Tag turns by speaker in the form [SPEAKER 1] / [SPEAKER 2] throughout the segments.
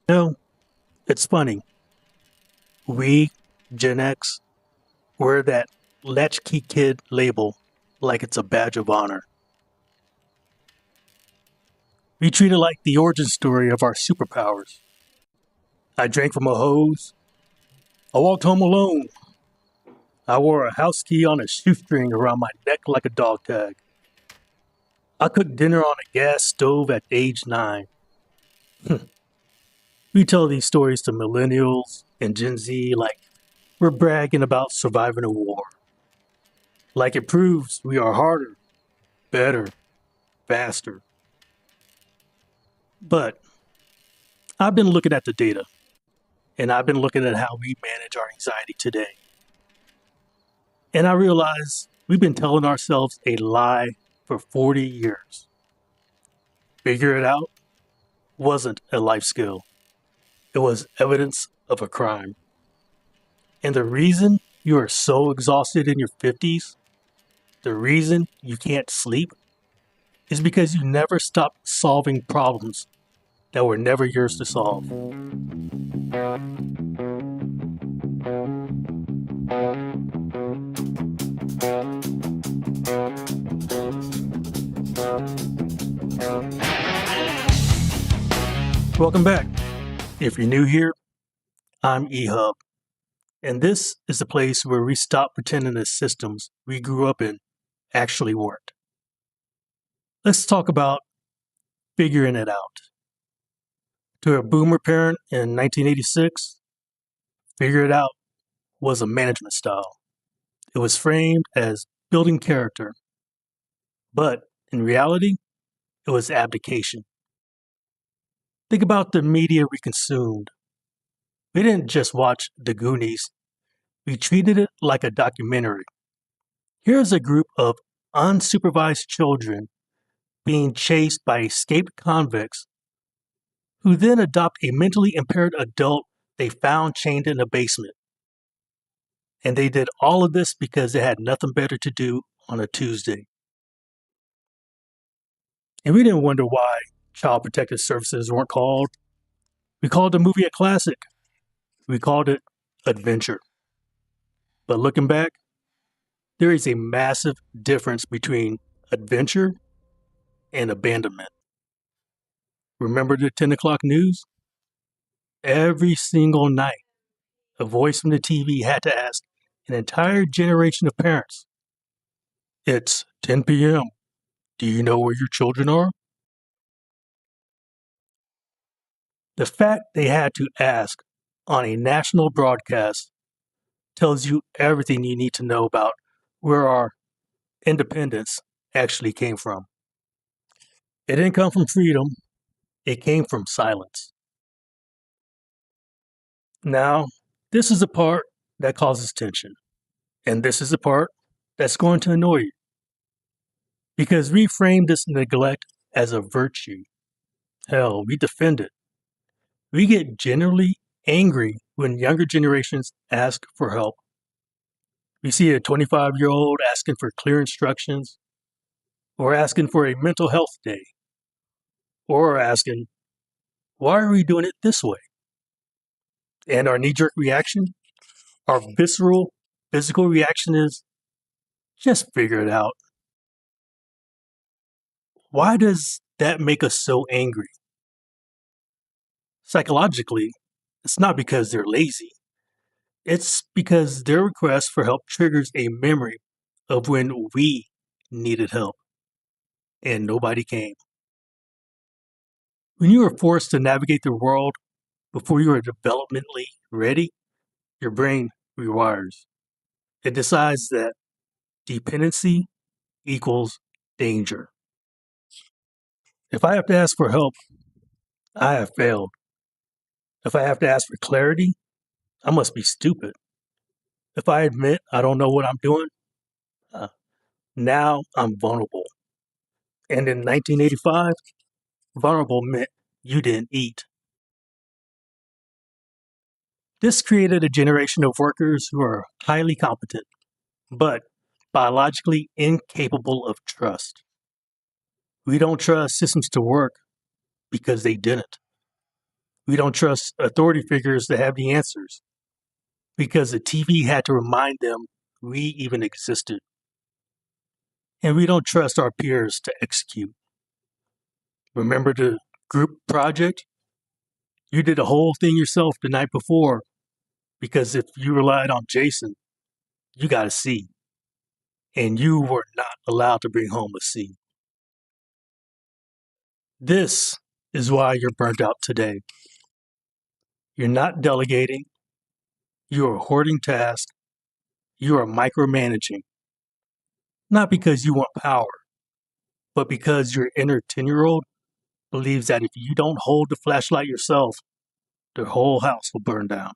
[SPEAKER 1] No, it's funny. We, Gen X, wear that Latchkey Kid label like it's a badge of honor. We treat it like the origin story of our superpowers. I drank from a hose. I walked home alone. I wore a house key on a shoestring around my neck like a dog tag. I cooked dinner on a gas stove at age 9. We tell these stories to millennials and Gen Z like we're bragging about surviving a war. Like it proves we are harder, better, faster. But I've been looking at the data, and I've been looking at how we manage our anxiety today. And I realize we've been telling ourselves a lie for 40 years. Figure it out wasn't a life skill, it was evidence of a crime. And the reason you are so exhausted in your 50s, the reason you can't sleep, is because you never stopped solving problems that were never yours to solve. Welcome back. If you're new here, I'm eHub, and this is the place where we stop pretending the systems we grew up in actually worked. Let's talk about figuring it out. To a boomer parent in 1986, figure it out was a management style. It was framed as building character, but in reality, it was abdication. Think about the media we consumed. We didn't just watch the Goonies, we treated it like a documentary. Here's a group of unsupervised children being chased by escaped convicts who then adopt a mentally impaired adult they found chained in a basement. And they did all of this because they had nothing better to do on a Tuesday. And we didn't wonder why Child Protective Services weren't called. We called the movie a classic. We called it adventure. But looking back, there is a massive difference between adventure and abandonment. Remember the 10 o'clock news? Every single night, a voice from the TV had to ask an entire generation of parents, "It's 10 p.m. Do you know where your children are?" The fact they had to ask on a national broadcast tells you everything you need to know about where our independence actually came from. It didn't come from freedom, it came from silence. Now, this is the part that causes tension, and this is the part that's going to annoy you because we frame this neglect as a virtue. Hell, we defend it. We get generally angry when younger generations ask for help. We see a 25-year-old asking for clear instructions, or asking for a mental health day, or asking, why are we doing it this way? And our knee jerk reaction, our visceral, physical reaction is just figure it out. Why does that make us so angry? Psychologically, it's not because they're lazy. It's because their request for help triggers a memory of when we needed help and nobody came. When you are forced to navigate the world before you are developmentally ready, your brain rewires. It decides that dependency equals danger. If I have to ask for help, I have failed. If I have to ask for clarity, I must be stupid. If I admit I don't know what I'm doing, uh, now I'm vulnerable. And in 1985, vulnerable meant you didn't eat. This created a generation of workers who are highly competent, but biologically incapable of trust. We don't trust systems to work because they didn't. We don't trust authority figures to have the answers because the TV had to remind them we even existed. And we don't trust our peers to execute. Remember the group project? You did the whole thing yourself the night before because if you relied on Jason, you got a C. And you were not allowed to bring home a C. This is why you're burnt out today. You're not delegating, you are hoarding tasks, you are micromanaging. Not because you want power, but because your inner 10-year-old believes that if you don't hold the flashlight yourself, the whole house will burn down.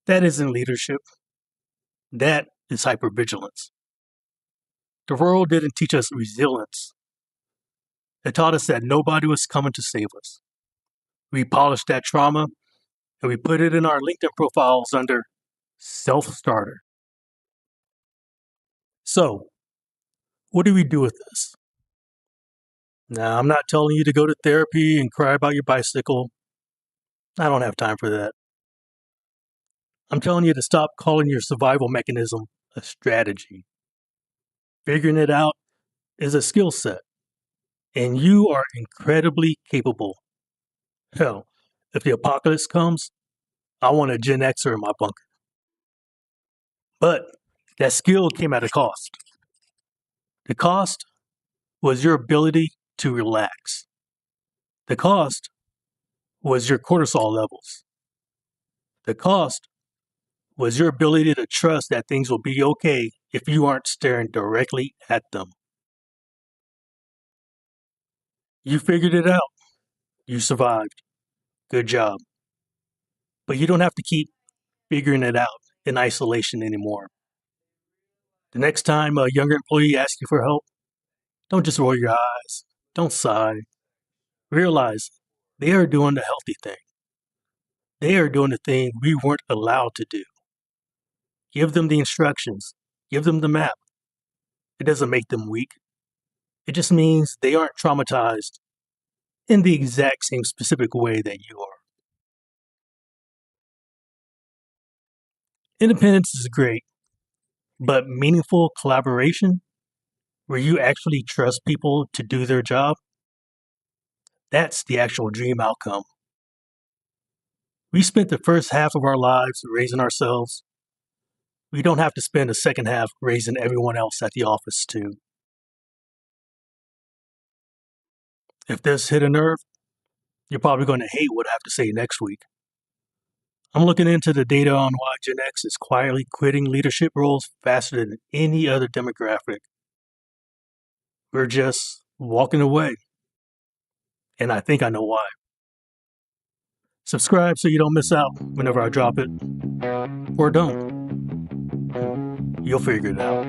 [SPEAKER 1] That isn't leadership. That is hypervigilance. The world didn't teach us resilience. It taught us that nobody was coming to save us. We polished that trauma and we put it in our LinkedIn profiles under self-starter. So, what do we do with this? Now, I'm not telling you to go to therapy and cry about your bicycle. I don't have time for that. I'm telling you to stop calling your survival mechanism a strategy. Figuring it out is a skill set, and you are incredibly capable. Hell, if the apocalypse comes, I want a Gen Xer in my bunker. But that skill came at a cost. The cost was your ability to relax. The cost was your cortisol levels. The cost was your ability to trust that things will be okay if you aren't staring directly at them. You figured it out. You survived. Good job. But you don't have to keep figuring it out in isolation anymore. The next time a younger employee asks you for help, don't just roll your eyes. Don't sigh. Realize they are doing the healthy thing. They are doing the thing we weren't allowed to do. Give them the instructions. Give them the map. It doesn't make them weak. It just means they aren't traumatized in the exact same specific way that you are. Independence is great, but meaningful collaboration, where you actually trust people to do their job, that's the actual dream outcome. We spent the first half of our lives raising ourselves. We don't have to spend the second half raising everyone else at the office, too. If this hit a nerve, you're probably going to hate what I have to say next week. I'm looking into the data on why Gen X is quietly quitting leadership roles faster than any other demographic. We're just walking away. And I think I know why. Subscribe so you don't miss out whenever I drop it. Or don't. You'll figure it out.